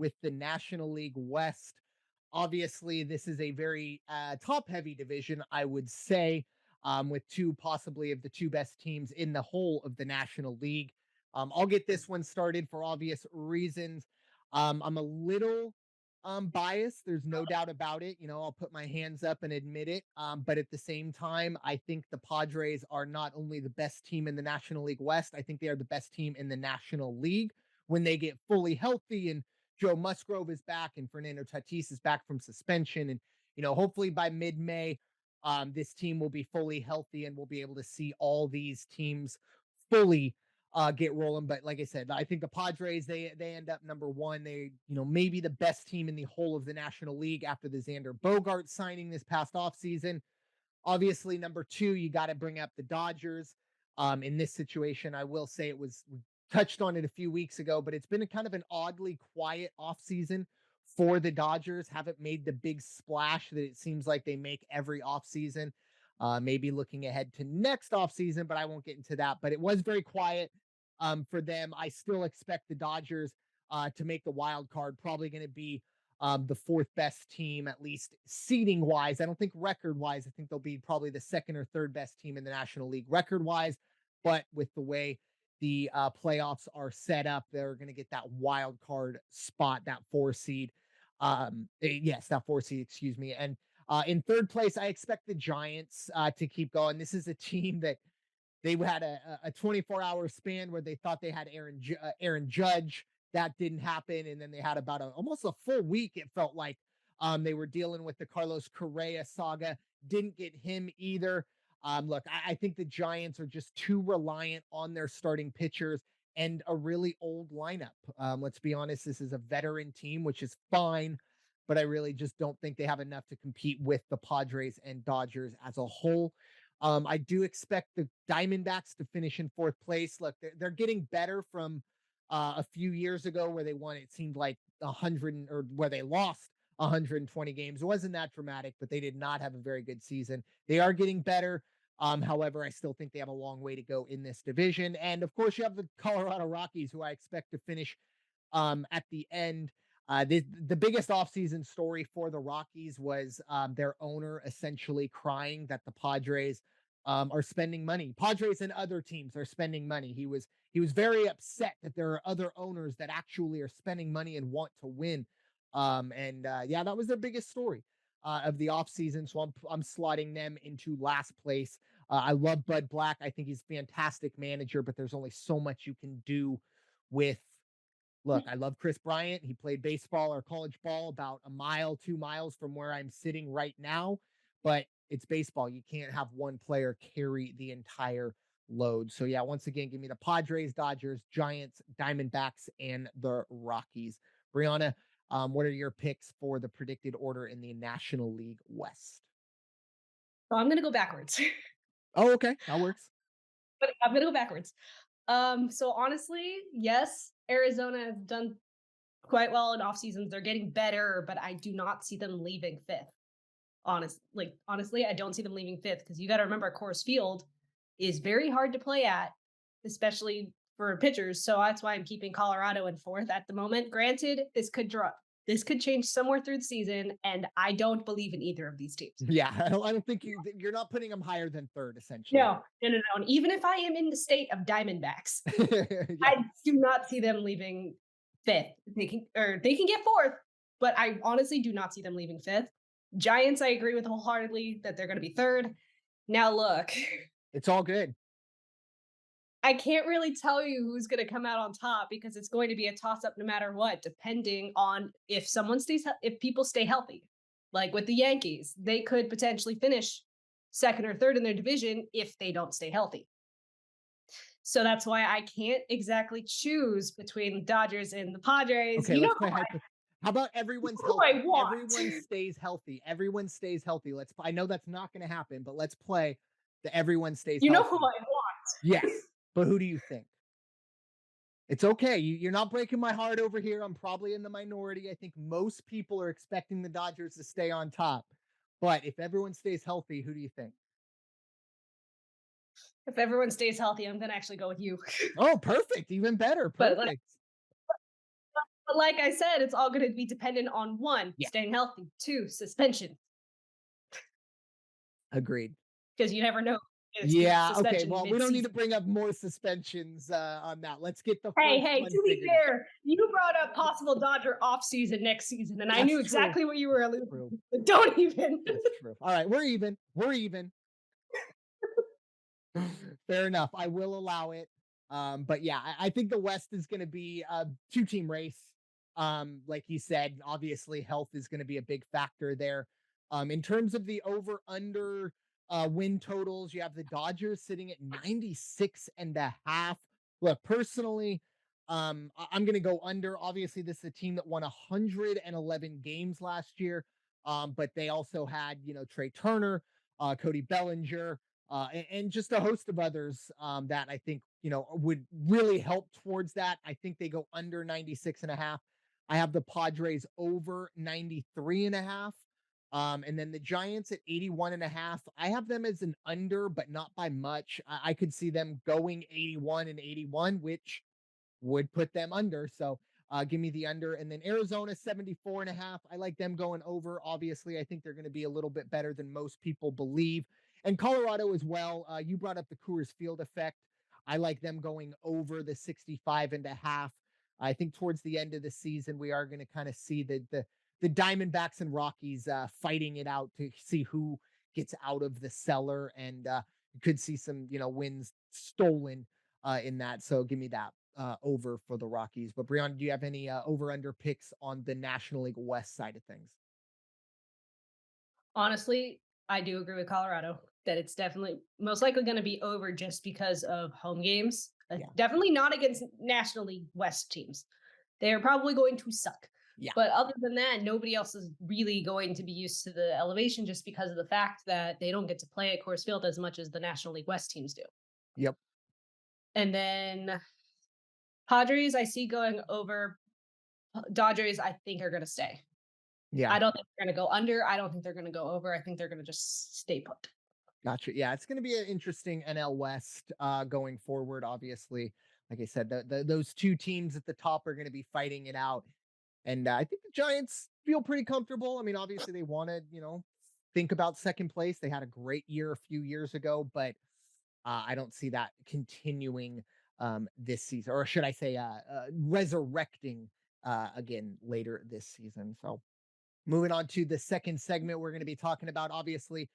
with the National League West. Obviously, this is a very top-heavy division, I would say, with two possibly of the two best teams in the whole of the National League. I'll get this one started for obvious reasons. I'm a little biased. There's no doubt about it. I'll put my hands up and admit it. But at the same time, I think the Padres are not only the best team in the National League West, I think they are the best team in the National League when they get fully healthy and Joe Musgrove is back and Fernando Tatis is back from suspension. And, hopefully by mid-May, this team will be fully healthy and we'll be able to see all these teams fully get rolling. But like I said, I think the Padres, they end up number one. They, maybe the best team in the whole of the National League after the Xander Bogart signing this past offseason. Obviously, number two, you got to bring up the Dodgers. In this situation, I will say we touched on it a few weeks ago, but it's been a kind of an oddly quiet offseason for the Dodgers. Haven't made the big splash that it seems like they make every offseason. Maybe looking ahead to next offseason, but I won't get into that. But it was very quiet for them. I still expect the Dodgers to make the wild card. Probably going to be the fourth best team, at least seeding wise. I don't think record wise. I think they'll be probably the second or third best team in the National League record wise. But with the way the playoffs are set up, they're going to get that wild card spot, that four seed. Yes, that four seed, excuse me. And in third place, I expect the Giants to keep going. This is a team that they had a 24-hour span where they thought they had Aaron Judge. That didn't happen. And then they had about almost a full week, it felt like. They were dealing with the Carlos Correa saga. Didn't get him either. Look, I think the Giants are just too reliant on their starting pitchers and a really old lineup. Let's be honest, this is a veteran team, which is fine, but I really just don't think they have enough to compete with the Padres and Dodgers as a whole. I do expect the Diamondbacks to finish in fourth place. Look, they're getting better from a few years ago where they won, it seemed like 100 or where they lost 120 games. It wasn't that dramatic, but they did not have a very good season. They are getting better. However, I still think they have a long way to go in this division. And of course, you have the Colorado Rockies, who I expect to finish at the end. The biggest offseason story for the Rockies was their owner essentially crying that the Padres are spending money. Padres and other teams are spending money. He was very upset that there are other owners that actually are spending money and want to win. Yeah, that was their biggest story of the offseason. So I'm slotting them into last place. I love Bud Black. I think he's a fantastic manager, but there's only so much you can do with. Look, I love Chris Bryant. He played baseball or college ball about a mile, 2 miles from where I'm sitting right now, but it's baseball. You can't have one player carry the entire load. So, yeah, once again, give me the Padres, Dodgers, Giants, Diamondbacks, and the Rockies. Brianna, what are your picks for the predicted order in the National League West? So I'm gonna go backwards. Oh, okay. That works. But I'm gonna go backwards. So honestly, yes, Arizona has done quite well in off seasons. They're getting better, but I do not see them leaving fifth. Honestly, I don't see them leaving fifth because you got to remember Coors Field is very hard to play at, especially for pitchers. So that's why I'm keeping Colorado in fourth at the moment. Granted, this could change somewhere through the season, and I don't believe in either of these teams. Yeah, I don't think you're not putting them higher than third, essentially. No. And even if I am in the state of Diamondbacks, Yeah. I do not see them leaving fifth. They can get fourth, but I honestly do not see them leaving fifth. Giants, I agree with wholeheartedly that they're going to be third. Now, look, It's all good. I can't really tell you who's going to come out on top because it's going to be a toss up no matter what, depending on if people stay healthy. Like with the Yankees, they could potentially finish second or third in their division if they don't stay healthy. So that's why I can't exactly choose between the Dodgers and the Padres. Okay, You know let's play how about everyone's who I healthy? Everyone want. stays healthy. Everyone stays healthy. I know that's not going to happen, but let's play the everyone stays You know who healthy. I want. Yes. But who do you think? It's okay. You're not breaking my heart over here. I'm probably in the minority. I think most people are expecting the Dodgers to stay on top. But if everyone stays healthy, who do you think? If everyone stays healthy, I'm gonna actually go with you. Oh, perfect. Even better. but like, Perfect. But like I said, it's all going to be dependent on one, Yeah, staying healthy, two, suspension, agreed. because you never know. It's Yeah, okay, suspension well, we don't need to mid-season. bring up more suspensions, on that. Let's get the Hey, first hey, one to be figured out. fair, you brought up possible Dodger offseason next season, and I knew That's true. exactly what you were That's alluding true. to. But don't even. That's true. Alright, we're even. We're even. Fair enough. I will allow it. But yeah, I think the West is going to be a two-team race. Like you said, obviously health is going to be a big factor there. In terms of the over/under win totals, you have the Dodgers sitting at 96 and a half. Look, personally, I'm going to go under. Obviously, this is a team that won 111 games last year, but they also had, Trey Turner, Cody Bellinger, and just a host of others that I think, would really help towards that. I think they go under 96 and a half. I have the Padres over 93 and a half. And then the Giants at 81 and a half. I have them as an under, but not by much. I could see them going 81 and 81, which would put them under. So give me the under. And then Arizona 74 and a half. I like them going over. Obviously, I think they're going to be a little bit better than most people believe. And Colorado as well. You brought up the Coors Field effect. I like them going over the 65 and a half. I think towards the end of the season, we are going to kind of see the Diamondbacks and Rockies fighting it out to see who gets out of the cellar, and you could see some wins stolen in that. So give me that over for the Rockies. But Brian, do you have any over under picks on the National League West side of things? Honestly, I do agree with Colorado that it's definitely most likely going to be over just because of home games. Yeah, Definitely not against National League West teams. They're probably going to suck. yeah, But other than that, nobody else is really going to be used to the elevation just because of the fact that they don't get to play at Coors Field as much as the National League West teams do. yep, And then Padres, I see going over. Dodgers, I think are going to stay. yeah. I don't think they're going to go under. I don't think they're going to go over. I think they're going to just stay put. Gotcha. Yeah, it's going to be an interesting NL West going forward. Obviously, like I said, those two teams at the top are going to be fighting it out. And I think the Giants feel pretty comfortable. I mean, obviously they wanted, think about second place. They had a great year a few years ago, but I don't see that continuing this season, or should I say, resurrecting again later this season. So moving on to the second segment, we're going to be talking about obviously